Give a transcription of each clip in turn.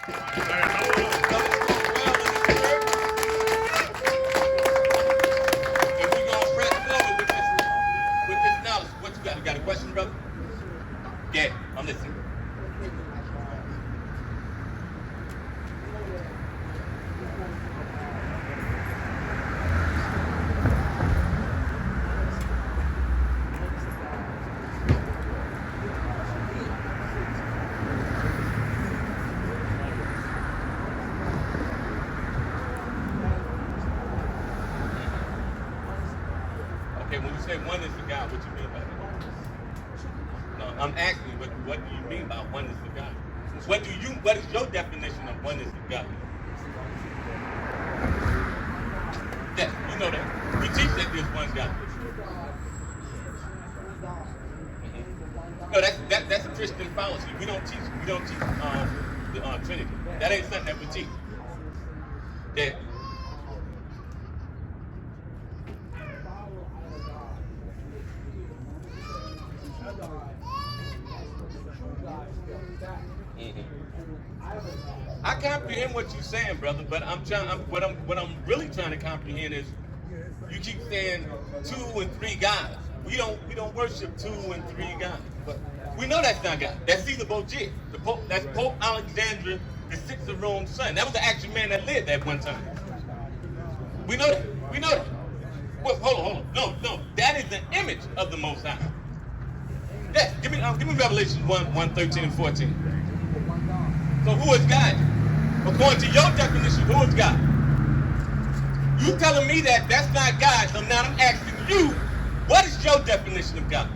What you got? You got a question, brother? Yeah, I'm listening. Okay, when you say oneness of God, what you mean by that? No, I'm asking you, what do you mean by oneness of God? What is your definition of oneness of God? Yes, you know that. We teach that there's one God. No, that's a Christian fallacy. We don't teach the Trinity. That ain't something that we teach. Yeah. I comprehend what you're saying, brother, but what I'm really trying to comprehend is you keep saying 2 and 3 gods. We don't worship 2 and 3 gods. But we know that's not God. That's Caesar Borgia. That's Pope Alexander VI of Rome's son. That was the actual man that lived at one time. We know that. We know that. Well, hold on. No. That is the image of the Most High. Yes, give me Revelation 1:13 and 14. So who is God? According to your definition, who is God? You telling me that that's not God, so now I'm asking you, what is your definition of God?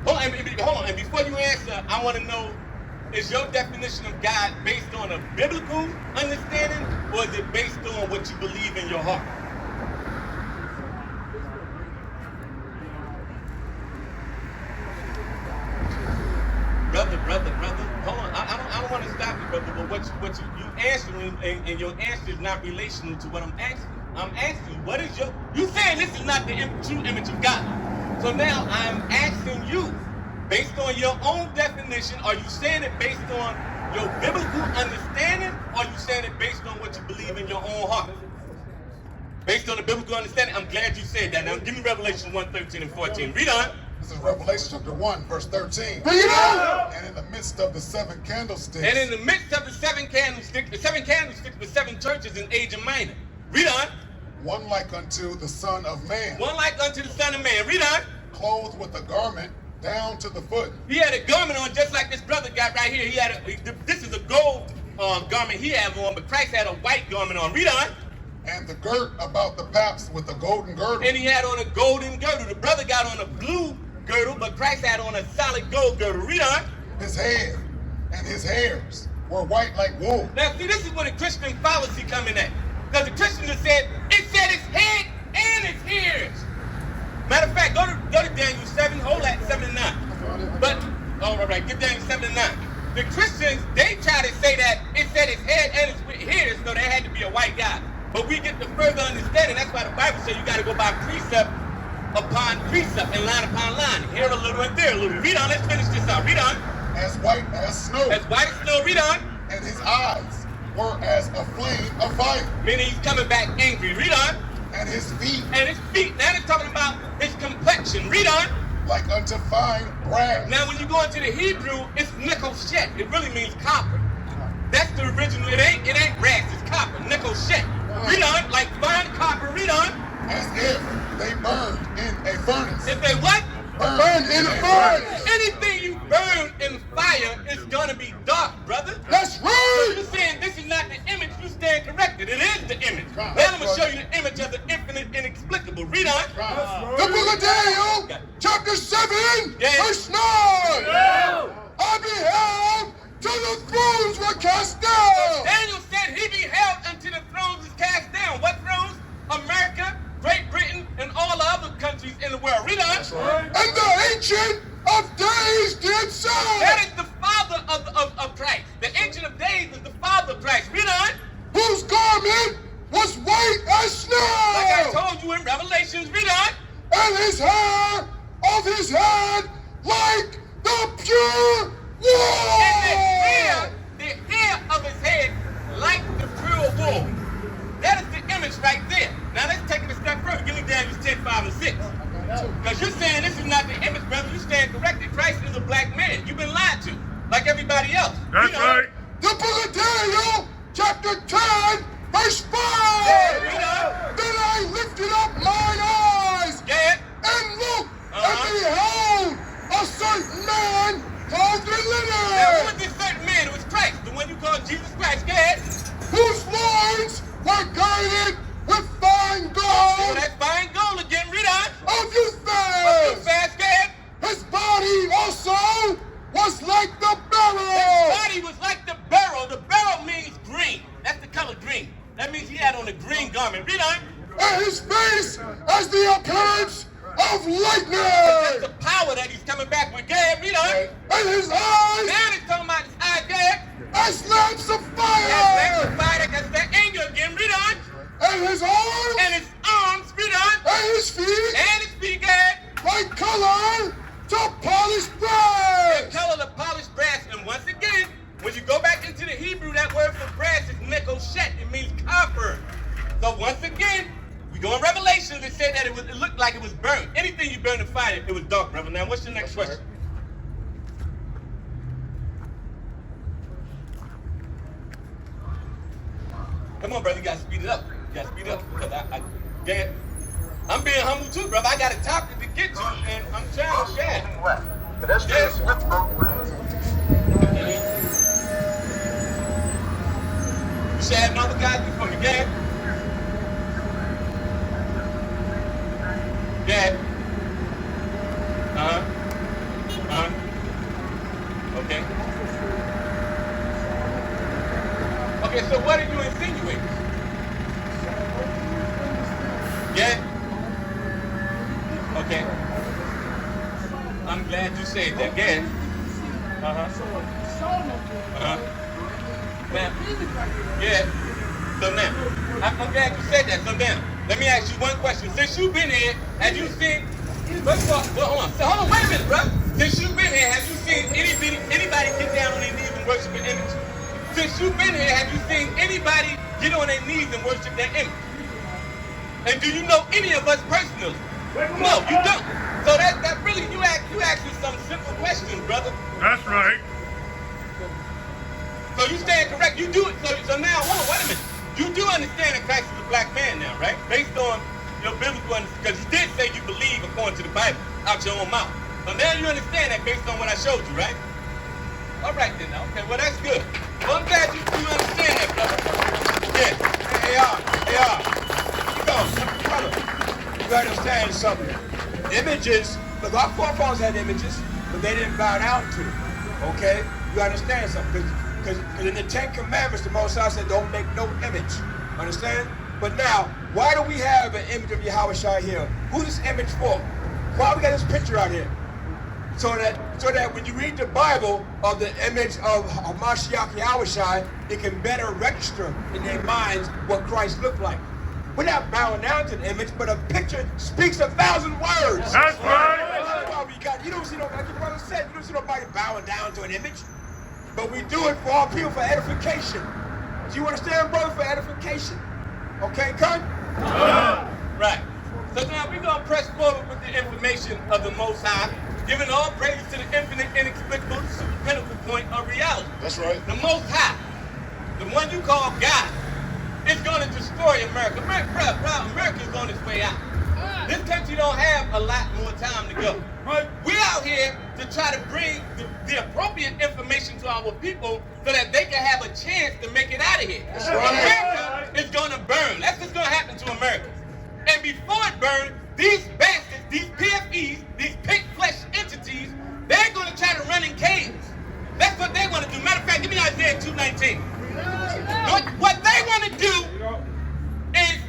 Hold on, and before you answer, I want to know, is your definition of God based on a biblical understanding, or is it based on what you believe in your heart? Brother, hold on. I don't want to stop you, brother, but what you answering, and your answer is not relational to what I'm asking. I'm asking you, what is you saying this is not the true image of God. So now I'm asking you, based on your own definition, are you saying it based on your biblical understanding, or are you saying it based on what you believe in your own heart? Based on the biblical understanding, I'm glad you said that. Now give me Revelation 1:13 and 14. Read on. This is Revelation chapter 1, verse 13. And in the midst of the 7 candlesticks. And in the midst of the 7 candlesticks were 7 churches in Asia Minor. Read on. One like unto the Son of Man. One like unto the Son of Man. Read on. Clothed with a garment down to the foot. He had a garment on just like this brother got right here. This is a gold garment he had on, but Christ had a white garment on. Read on. And the girt about the paps with a golden girdle. And he had on a golden girdle. The brother got on a blue girdle, but Christ had on a solid gold girdle. Read on. His head and his hairs were white like wool. Now see, this is where the Christian fallacy coming at. Because the Christian has said, it said his head and his hairs. Matter of fact, go to Daniel 7, hold that, 7 and 9. But, all right, get Daniel 7 and 9. The Christians, they try to say that it said his head and his hairs, so there had to be a white guy. But we get the further understanding. That's why the Bible says you got to go by precept upon precept and line upon line. Here a little and there a little. Read on. Let's finish this out. Read on. As white as snow. As white as snow. Read on. And his eyes were as a flame of fire. Meaning he's coming back angry. Read on. And his feet. And his feet. Now they're talking about his complexion. Read on. Like unto fine brass. Now when you go into the Hebrew, it's nikoshet. It really means copper. That's the original. It ain't brass. It's copper. Nikoshet. Read on, like fine copper. Read on. As if they burned in a furnace. If they what? Burned in a furnace. Anything you burn in fire is gonna be dark, brother. That's right. So you're saying this is not the image. You stand corrected. It is the image. Now I'm gonna show you the image of the infinite, inexplicable. Read on. The book of Daniel, chapter 7, verse 9. I beheld till the thrones were cast down. Daniel said he beheld until the thrones was cast down. What thrones? America, Great Britain, and all the other countries in the world. Read on. And the Ancient of Days did so. That is the father of Christ. The Ancient of Days is the father of Christ. Read on. Whose garment was white as snow. Like I told you in Revelations. Read on. And his hair of his head like the pure wool. And the like everybody else. That's right. The book of Daniel, chapter 10, verse 5. Then I lifted up mine eyes and looked, and behold, a certain man clothed in linen. Now, who was this certain man? It was Christ, the one you call Jesus Christ. Go ahead. Whose loins were girded with fine gold. Oh, that's fine gold again. Read on. Of you Too fast. fast, go ahead. His body also was like the His beryl. body was like the beryl. The beryl means green. That's the color green. That means he had on a green garment. Read on. And his face as the appearance of That's lightning. the power that he's coming back with. Go ahead, read on. And his eyes Now it's talking about his eyes. Go ahead. as lamps of That's fire. fire. That's that anger again. Read on. And his arms And his arms. Read on. and his feet And his feet. Go ahead. like color to polished The brass. color of polished brass. And once again, when you go back into the Hebrew, that word for brass is nekoshet. It means copper. So once again, we go in Revelation. It said that it looked like it was burned. Anything you burn in fire, it was dark, brother. Now, what's your next question? Come on, brother. You gotta speed it up. You gotta speed it up. Because I'm being humble too, brother. I got a topic to get to, and I'm trying to share. West. Pedestrians switch both lanes. You should have another guy before me, Gad. Gad. Okay. Okay, so what are you insinuating? Gad. Okay. I'm glad you said that, Gad. Now, yeah. So now, I'm glad you said that. So now, let me ask you one question. Since you've been here, have you seen? First of all, well, hold on. So, hold on. Wait a minute, bro. Since you've been here, have you seen anybody get down on their knees and worship an image? Since you've been here, have you seen anybody get on their knees and worship that image? And do you know any of us personally? No, you don't. So that really you asking some simple questions, brother. That's right. So you stand correct. You do it. So now, hold on, wait a minute. You do understand that Christ is a black man now, right? Based on your biblical understanding, because he did say you believe according to the Bible, out your own mouth. So now you understand that based on what I showed you, right? All right then. Okay, well that's good. Well, I'm glad you understand that, brother. Yeah. Hey, you go, brother. You gotta understand something. Images, look, our forefathers had images, but they didn't bow down to them. Okay? You understand something? Because in the Ten Commandments, the Most High said, don't make no image. Understand? But now, why do we have an image of Yahawah here? Who's this image for? Why we got this picture out here? So that when you read the Bible of the image of Masharah Yahawah, it can better register in their minds what Christ looked like. We're not bowing down to the image, but a picture speaks 1,000 words. That's right. That's why we got, you don't see nobody, like your brother said, you don't see nobody bowing down to an image. But we do it for all people for edification. Do you understand, brother? For edification. Okay, Kurt? Right. So now we're going to press forward with the information of the Most High, giving all praises to the infinite, inexplicable, super pinnacle point of reality. That's right. The Most High, the one you call God, is going to destroy America. America is on its way out. This country don't have a lot more time to go. We're out here to try to bring the appropriate information to our people so that they can have a chance to make it out of here. That's right. America is going to burn. That's what's going to happen to America. And before it burns, these bastards, these PFEs, these pink flesh entities, they're going to try to run in caves. That's what they want to do. Matter of fact, give me Isaiah 2:19. What they want to do is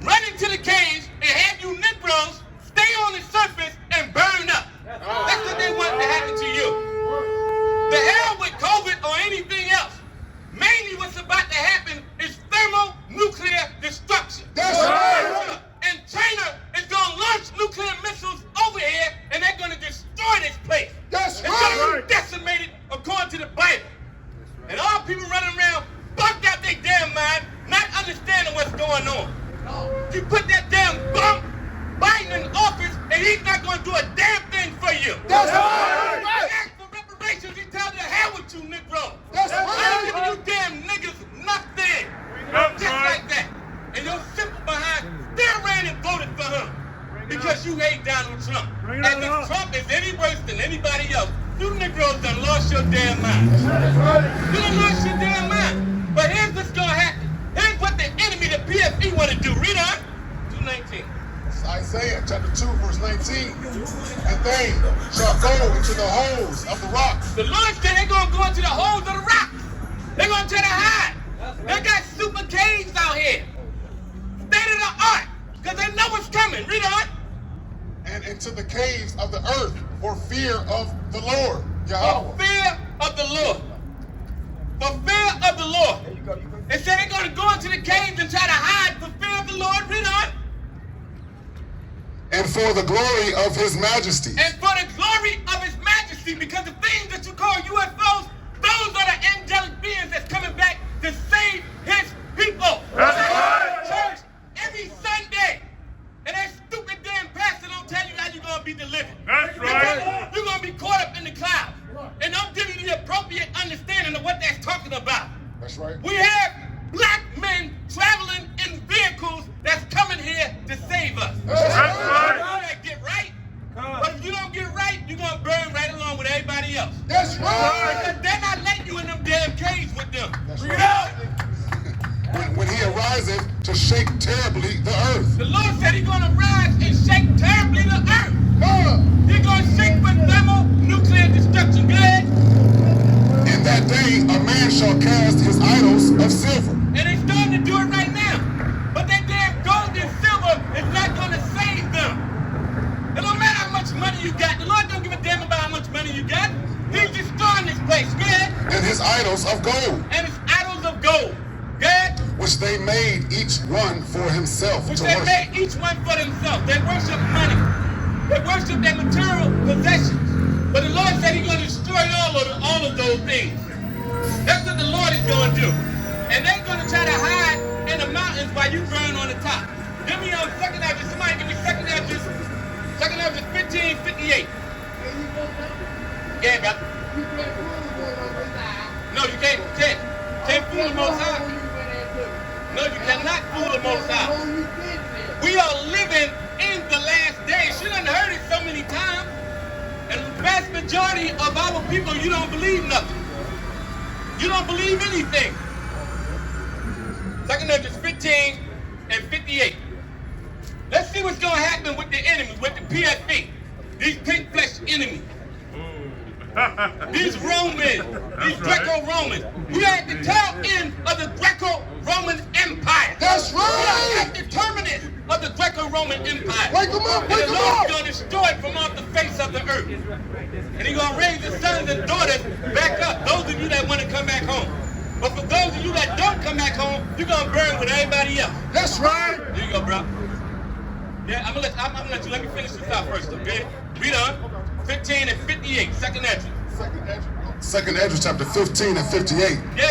run into the caves and have you Negroes stay on the surface and burn up. That's what they want to happen to you. The hell with COVID or anything else. Mainly what's about to happen is thermonuclear destruction. That's right. And China is going to launch nuclear missiles over here and they're going to destroy this place. That's It's going to right. be decimated according to the Bible. And all people running around bugged out their damn mind, not understanding what's going on. You put that damn bum Biden in office and he's not going to do a damn thing for you. That's right. Ask for reparations, he tells you to hell with your damn mind. You done lost your damn mind. But here's what's going to happen. Here's what the enemy, the PFE, want to do. Read on. 2:19. Isaiah chapter 2, verse 19. And they shall go into the holes of the rock. The Lord said they're going to go into the holes of the rocks. They're going to try to hide. They got super caves out here. State of the art. Because they know what's coming. Read on. And into the caves of the earth for fear of the Lord. For Yahweh. fear of the Lord. For fear of the Lord. They said they're going to go into the caves and try to hide for fear of the Lord. Read on. And for the glory of his majesty. And for the glory of his majesty, because the things that you call UFOs, those are the angelic beings that's coming back to save his people. That's right. Church every Sunday. And that stupid damn pastor don't tell you how you're going to be delivered. That's right. You're going to be caught up in the clouds. And I'm giving you the appropriate understanding of what that's talking about. That's right. We have black men traveling in vehicles that's coming here to save us. That's right. You gotta get right. But if you don't get right, you're going to burn right along with everybody else. That's right. Because they're not letting you in them damn caves with them. That's You right. know? When he ariseth to shake terribly the earth. The Lord said he's going to rise and shake terribly the earth. Huh. He's going to shake with thermonuclear destruction. Go ahead. In that day a man shall cast his idols of silver. And they're starting to do it right now. But that damn gold and silver is not going to save them. It don't matter how much money you got. The Lord don't give a damn about how much money you got. He's destroying this place. Go ahead. And his idols of gold. And it's idols of gold. Go ahead. Which they made each one for himself Which to they worship. made each one for themselves. They worship money. They worship their material possessions. But the Lord said he's going to destroy all of those things. That's what the Lord is going to do. And they're going to try to hide in the mountains while you burn on the top. Give me on second Ezra. Somebody give me second Ezra. Second Ezra 15:58. Yeah, brother. No, you can't. Can't fool the Most High. No, you cannot fool the Most High. We are living in the last days. You done heard it so many times. And the vast majority of our people, you don't believe nothing. You don't believe anything. Second Ezra 15:58. Let's see what's going to happen with the enemy, with the PFE. These pink flesh enemies. These Romans, these Greco-Romans. We are at the tail end of the Greco-Roman Empire. That's We are right. at the terminus of the Greco-Roman Empire. Wake them up, And wake the them Lord's up. going to destroy it from off the face of the earth. And he's going to raise his sons and daughters back up. Those of you that want to come back home. But for those of you that don't come back home, you're going to burn with everybody else. That's right. There you go, bro. Yeah, I'm gonna let you. Let me finish this out first, okay? Read on. 15:58. Second Ezra. Second Ezra chapter 15:58. Yeah.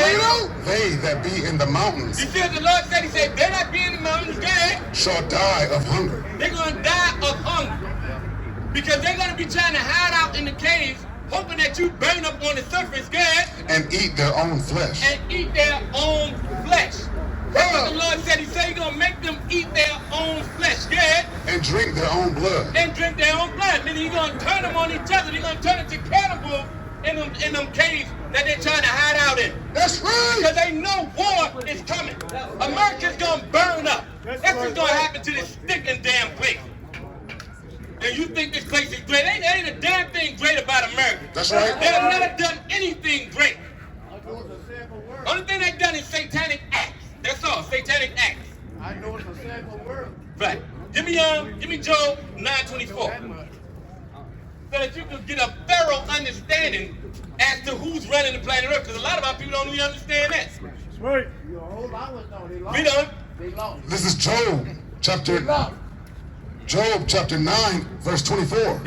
They that be in the mountains You see what the Lord said? He said, they're not being in the mountains, go ahead. shall die of hunger. They're gonna die of hunger. Because they're gonna be trying to hide out in the caves, hoping that you burn up on the surface, go ahead, And eat their own flesh. and eat their own flesh. That's what the Lord said. He said he's gonna make them eat their own flesh, go ahead, And drink their own blood. and drink their own blood. Meaning he's gonna turn them on each other. He's gonna turn it to cannibals in them caves that they're trying to hide out in. That's right. Because they know war is coming. America's gonna burn up. That's what's gonna happen to this stinking damn place. And you think this place is great? Ain't a damn thing great about America. That's right. They have never done anything great. Only thing they've done is satanic acts. That's all, satanic acts. I know it's a sample world. Right. Give me Job 9:24. So that you can get a thorough understanding as to who's running the planet Earth. Because a lot of our people don't even understand that. Right. Your whole lot was on. They lost. Read on. They lost. This is Job chapter They lost. 9 verse 24.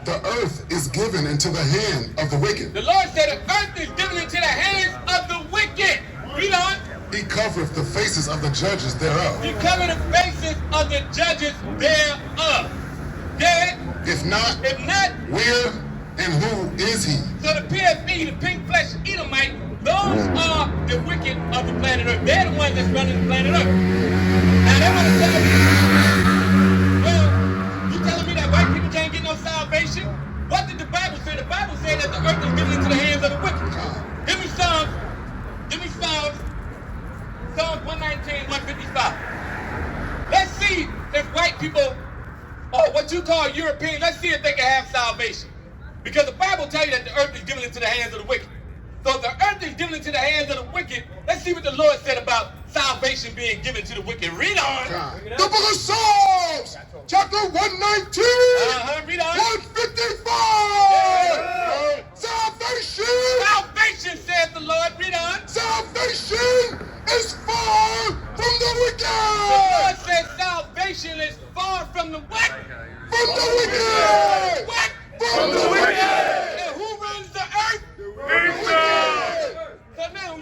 The earth is given into the hand of the wicked. The Lord said the earth is given into the hands of the wicked. Read on. He covereth the faces of the judges thereof. You cover the faces of the judges thereof. Dead? If not, If not, where and who is he? so the PFE, the pink flesh Edomite, those are the wicked of the planet Earth. They're the ones that's running the planet Earth. Now they want to tell you, well, you telling me that white people can't get no salvation? What did the Bible say? The Bible said that the earth is given into the hands of the wicked. Give me Psalms. Give me Psalms. Psalms 119, 155. Let's see if white people, or what you call Europeans, let's see if they can have salvation. Because the Bible tells you that the earth is given into the hands of the wicked. So if the earth is given into the hands of the wicked, let's see what the Lord said about salvation being given to the wicked. Read on. The book of Psalms, chapter 119, Read on. 155. Salvation. Salvation, says the Lord. Read on. Salvation is far from the wicked. The Lord says salvation is far from the what? From the wicked. What? From the wicked. And who runs the earth? So now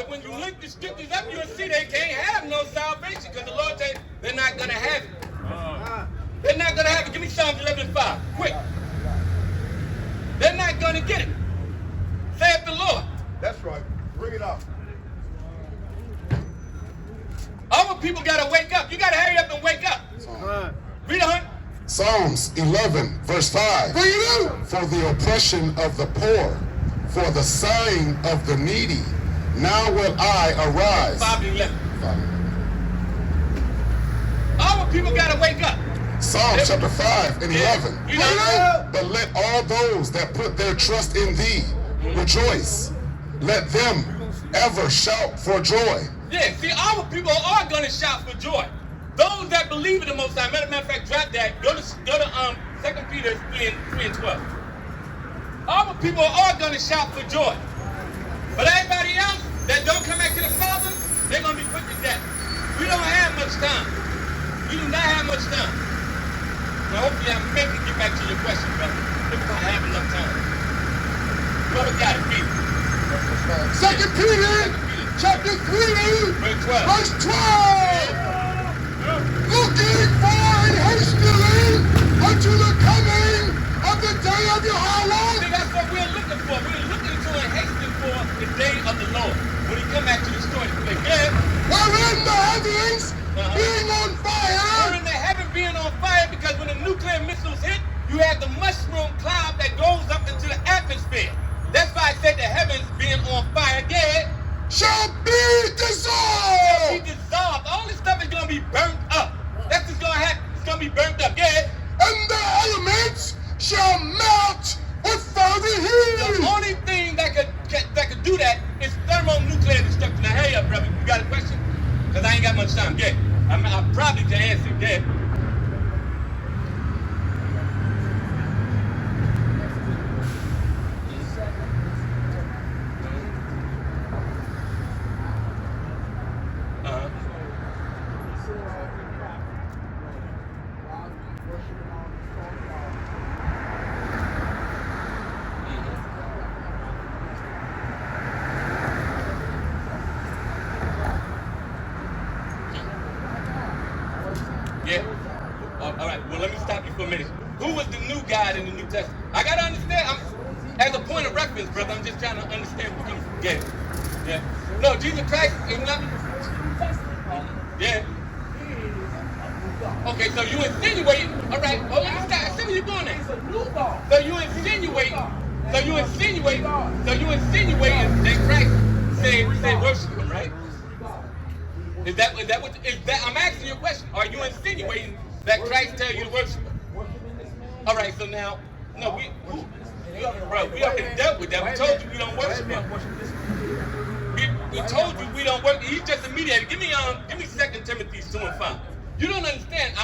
when you link the scriptures up, you'll see they can't have no salvation because the Lord said they're not going to have it. They're not going to have it. Give me Psalms 11:5. Quick. They're not going to get it. Saith the Lord. That's right. Bring it up. Our people got to wake up. You got to hurry up and wake up. Read on. Psalms 11, verse 5. Bring it up. For the oppression of the poor, for the sighing of the needy, now will I arise. 5 and 11. Our people got to wake up. Psalms chapter 5 and 11. You know? But let all those that put their trust in thee rejoice. Let them ever shout for joy. Yeah, see, our people are going to shout for joy. Those that believe in the Most High. Matter of fact, drop that. Go to 2 Peter 3 and 12. Our people are going to shout for joy. But everybody else that don't come back to the Father, they're going to be put to death. We don't have much time. We do not have much time. Now, hopefully, I'm making get back to your question, brother. If I have enough time. Brother got it, read it. 2 Peter chapter 3, verse 12. Looking forward hastily unto the coming of the day of Yahawah. See, that's what we're looking for. We're looking to and hastening for the day of the Lord. When he come back to the story, play good. Wherein the heavens being on fire. We're in the heaven being on fire because when the nuclear missiles hit, you have the mushroom cloud that goes up into the atmosphere. That's why I said the heavens being on fire, yeah, Shall be dissolved. be dissolved. All this stuff is going to be burnt up. That's what's going to happen. It's going to be burnt up, yeah. And the elements shall melt with further heat. The only thing that could do that is thermonuclear destruction. Now, hurry up, brother. You got a question? Because I ain't got much time. Yeah. I'm probably to answer. Yeah. Yeah. All right. Well, let me stop you for a minute. Who was the new God in the New Testament? I gotta understand. As a point of reference, brother, I'm just trying to understand what you get. Yeah. No, Jesus Christ is nothing. Yeah. Okay, so you insinuate. All right. Oh, let me stop. I see where you're going at. So you insinuate. That Christ said worship him, right? Is that what I'm asking you a question? Are you insinuating that Christ tell you to worship him? All right, so now, no, we already dealt with that. We told you we don't worship him. We told you we don't worship. He's just a mediator. Give me 2 Timothy 2 and 5. You don't understand.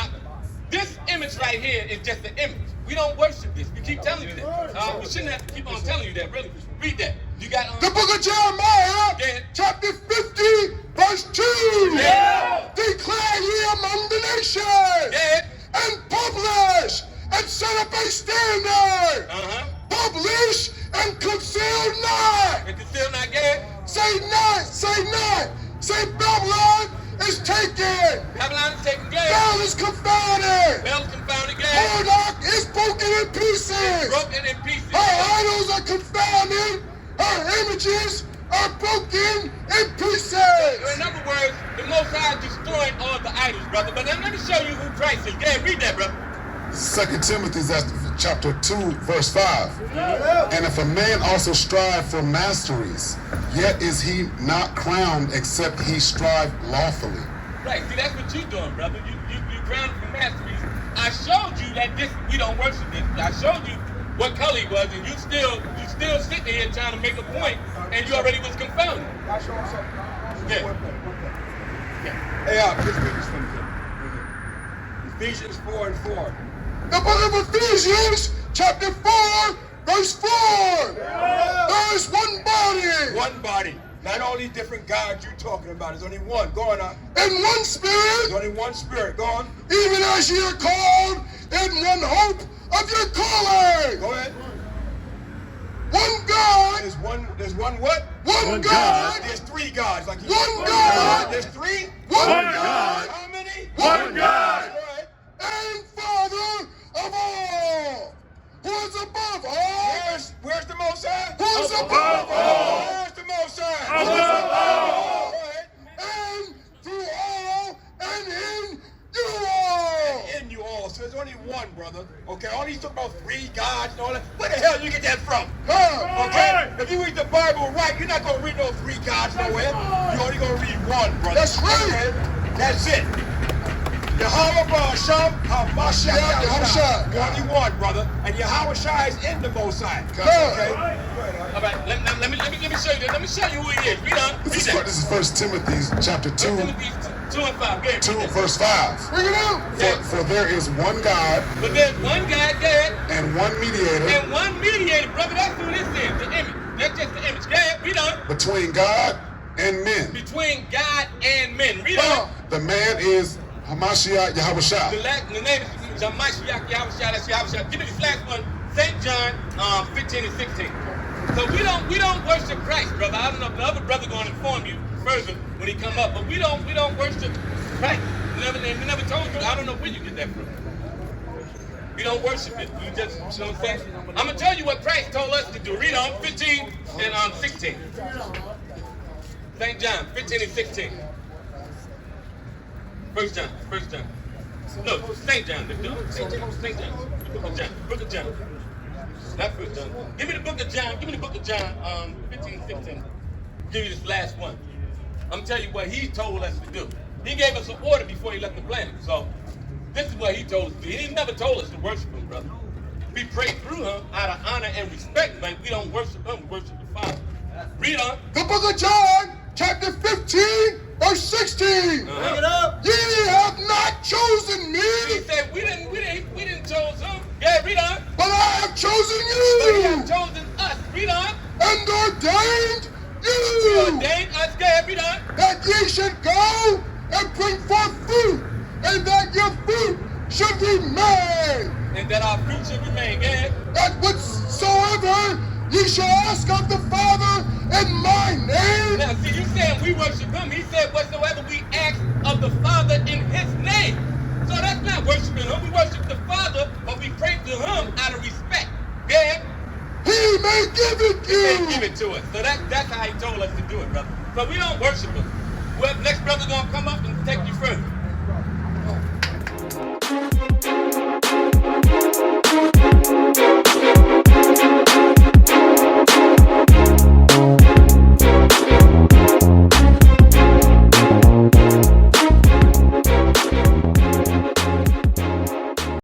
This image right here is just an image. We don't worship this. We keep telling you that. We shouldn't have to keep on telling you that. Really, read that. You got The book of Jeremiah, chapter 50, verse 2. Yeah. Declare ye among the nations. Yeah. And publish and set up a standard. Publish and conceal not. And conceal not, yeah. Say not. Say Babylon is taken. Babylon is taken, yeah. Bel is confounded. Bel is confounded, yeah. Marduk is broken in pieces. Broken in pieces. Her idols are confounded. Her images are broken in pieces. In other words, the Most High is destroying all the idols, brother. But then let me show you who Christ is. Yeah, read that, brother. 2 Timothy chapter 2, verse 5. And if a man also strive for masteries, yet is he not crowned except he strive lawfully. Right, see, that's what you're doing, brother. You crowned for masteries. I showed you that we don't worship this. I showed you what color he was, and you still sitting here trying to make a point, and you already was confounded. Can I show him something? Yeah. Hey, just read this for me. Ephesians 4 and 4. The book of Ephesians, chapter 4, verse 4. There is one body. One body. Not only different gods you're talking about. There's only one. Go on now. And one spirit. There's only one spirit. Go on. Even as ye are called in one hope of your calling. Go ahead. One God. There's one what? One God. There's three gods. Like you One God. There's three? One God. How many? One God. Go ahead. And Father of all. Who is above all? Where's the Most High? Who is above all? Where's the Most High? Above all. Go ahead. And through all and in you all. In you all. So there's only one, brother. Okay, all these talk about three gods and all that. Where the hell you get that from? Okay? If you read the Bible right, you're not going to read no three gods nowhere. You're only going to read one, brother. That's right. Okay? That's it. YAHAWAH'S, Masharah, Yahawaah'S. only one, brother. And YAHAWAH'S is in the Most High. Okay? All right, let me show you this. Let me show you who he is. Read on. This is 1 Timothy chapter 2, Timothy 2 and 5. Go ahead. 2 verse 5. Bring it out. For there is one God But there's one God, go ahead, and one mediator and one mediator, brother. That's who this is, the image. That's just the image. Go ahead, read on. between God and men. Between God and men. Read on. The man is Hamashiach Yahawaah'S. The name is Masharah, Yahawaah'S. That's Yahawaah'S. Give me the last one. St. John 15 and 16. So we don't worship Christ, brother. I don't know if the other brother going to inform you further when he come up, but we don't worship Christ. They never told you. I don't know where you get that from. We don't worship it. We just, you know what I'm saying? I'm gonna tell you what Christ told us to do. Read on 15 and 16. St. John 15 and 16. First John. No, St. John. St. John. Book of John. Not First John. Give me the book of John. 15, 16. Give you this last one. I'm telling you what he told us to do. He gave us an order before he left the planet. So this is what he told us to do. He never told us to worship him, brother. We pray through him out of honor and respect, but we don't worship him. We worship the Father. Read on. The book of John, chapter 15, verse 16. Bring it up. Ye have not chosen me, He said we didn't choose him. Yeah, read on. but I have chosen But he you have chosen us. Read on. and ordained He you ordained us. Yeah, read on. that ye should go and bring forth fruit, and that your fruit should remain. And that our fruit should remain. Yeah. That whatsoever ye shall ask of the Father in my name, Now, see, you saying we worship him. He said whatsoever we ask of the Father in his name. So that's not worshiping him. We worship the Father, but we pray to him out of respect. Yeah. he may give it He said you. give it to us. So that's how he told us to do it, brother. So we don't worship him. Well, next brother gonna come up and take you further.